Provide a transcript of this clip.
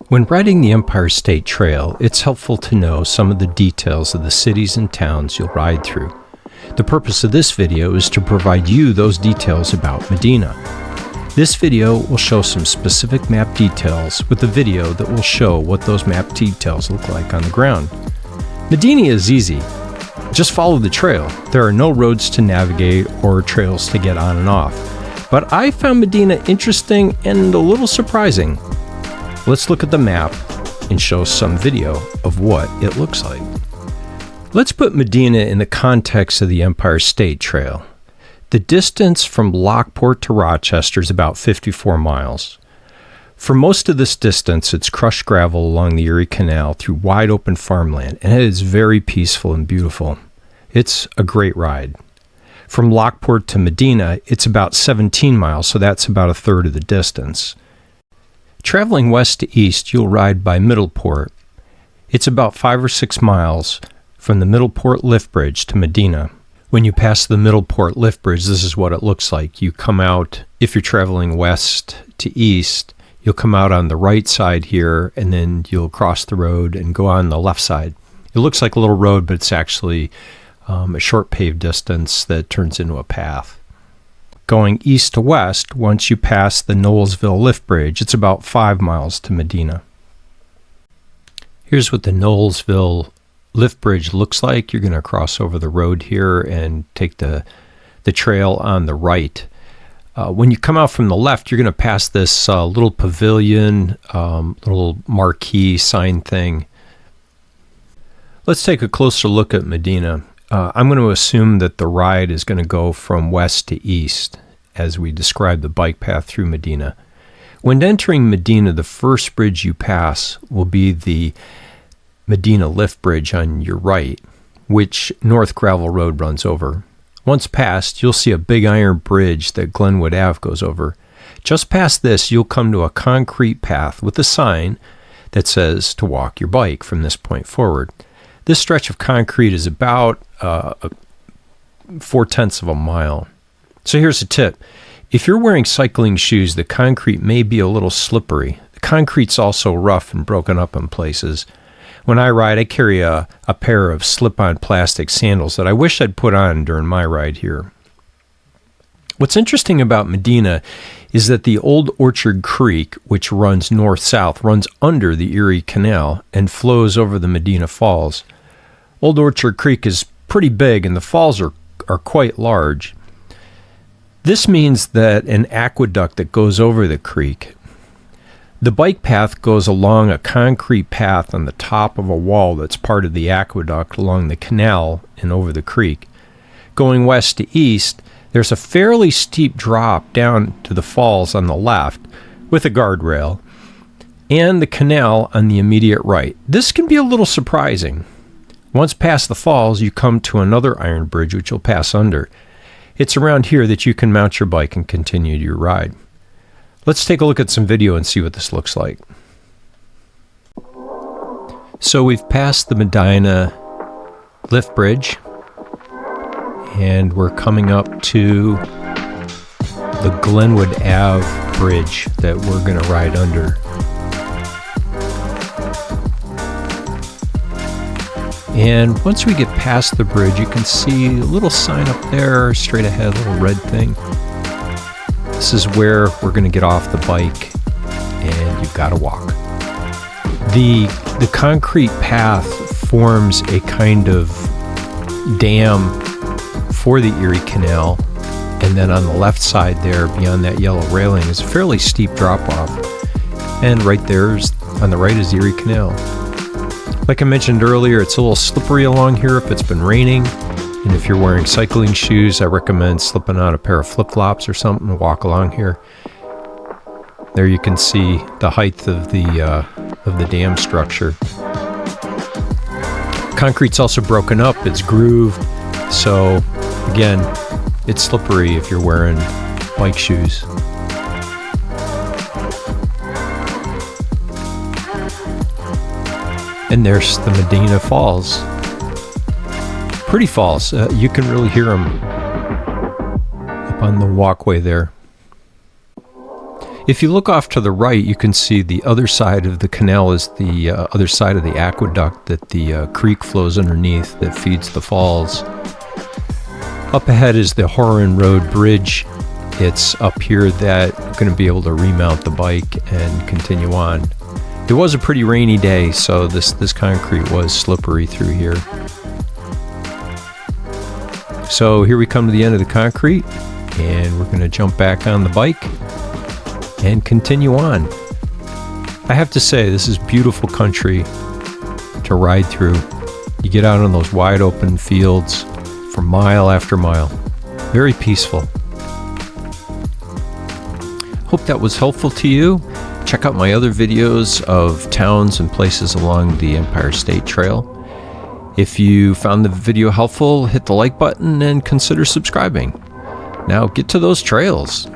When riding the Empire State Trail, it's helpful to know some of the details of the cities and towns you'll ride through. The purpose of this video is to provide you those details about Medina. This video will show some specific map details with a video that will show what those map details look like on the ground. Medina is easy. Just follow the trail. There are no roads to navigate or trails to get on and off. But I found Medina interesting and a little surprising. Let's look at the map and show some video of what it looks like. Let's put Medina in the context of the Empire State Trail. The distance from Lockport to Rochester is about 54 miles. For most of this distance, it's crushed gravel along the Erie Canal through wide open farmland, and it is very peaceful and beautiful. It's a great ride. From Lockport to Medina, it's about 17 miles, so that's about a third of the distance. Traveling west to east, you'll ride by Middleport. It's about 5 or 6 miles from the Middleport Lift Bridge to Medina. When you pass the Middleport Lift Bridge, this is what it looks like. You come out, if you're traveling west to east, you'll come out on the right side here, and then you'll cross the road and go on the left side. It looks like a little road, but it's actually a short paved distance that turns into a path. Going east to west, once you pass the Knowlesville Lift Bridge, it's about 5 miles to Medina. Here's what the Knowlesville Lift Bridge looks like. You're going to cross over the road here and take the trail on the right. When you come out from the left, you're going to pass this little pavilion, little marquee sign thing. Let's take a closer look at Medina. I'm going to assume that the ride is going to go from west to east as we describe the bike path through Medina. When entering Medina, the first bridge you pass will be the Medina Lift Bridge on your right, which North Gravel Road runs over. Once passed, you'll see a big iron bridge that Glenwood Ave goes over. Just past this, you'll come to a concrete path with a sign that says to walk your bike from this point forward. This stretch of concrete is about 4/10 of a mile. So here's a tip. If you're wearing cycling shoes, the concrete may be a little slippery. The concrete's also rough and broken up in places. When I ride, I carry a pair of slip-on plastic sandals that I wish I'd put on during my ride here. What's interesting about Medina is that the Old Orchard Creek, which runs north-south, runs under the Erie Canal and flows over the Medina Falls. Old Orchard Creek is pretty big and the falls are quite large. This means that an aqueduct that goes over the creek. The bike path goes along a concrete path on the top of a wall that's part of the aqueduct along the canal and over the creek. Going west to east, there's a fairly steep drop down to the falls on the left with a guardrail and the canal on the immediate right. This can be a little surprising. Once past the falls, you come to another iron bridge which you'll pass under. It's around here that you can mount your bike and continue your ride. Let's take a look at some video and see what this looks like. So we've passed the Medina Lift Bridge and we're coming up to the Glenwood Ave Bridge that we're going to ride under. And once we get past the bridge, you can see a little sign up there, straight ahead, a little red thing. This is where we're going to get off the bike, and you've got to walk. The concrete path forms a kind of dam for the Erie Canal, and then on the left side there, beyond that yellow railing, is a fairly steep drop-off. And right there, on the right, is the Erie Canal. Like I mentioned earlier, it's a little slippery along here if it's been raining. And if you're wearing cycling shoes, I recommend slipping on a pair of flip-flops or something and walk along here. There you can see the height of the dam structure. Concrete's also broken up, it's grooved. So again, it's slippery if you're wearing bike shoes. And there's the Medina Falls. Pretty falls. You can really hear them up on the walkway there. If you look off to the right, you can see the other side of the canal is the other side of the aqueduct that the creek flows underneath that feeds the falls. Up ahead is the Horan Road Bridge. It's up here that I'm going to be able to remount the bike and continue on. It was a pretty rainy day, so this concrete was slippery through here. So here we come to the end of the concrete, and we're going to jump back on the bike and continue on. I have to say, this is beautiful country to ride through. You get out on those wide open fields for mile after mile. Very peaceful. Hope that was helpful to you. Check out my other videos of towns and places along the Empire State Trail. If you found the video helpful, hit the like button and consider subscribing. Now get to those trails.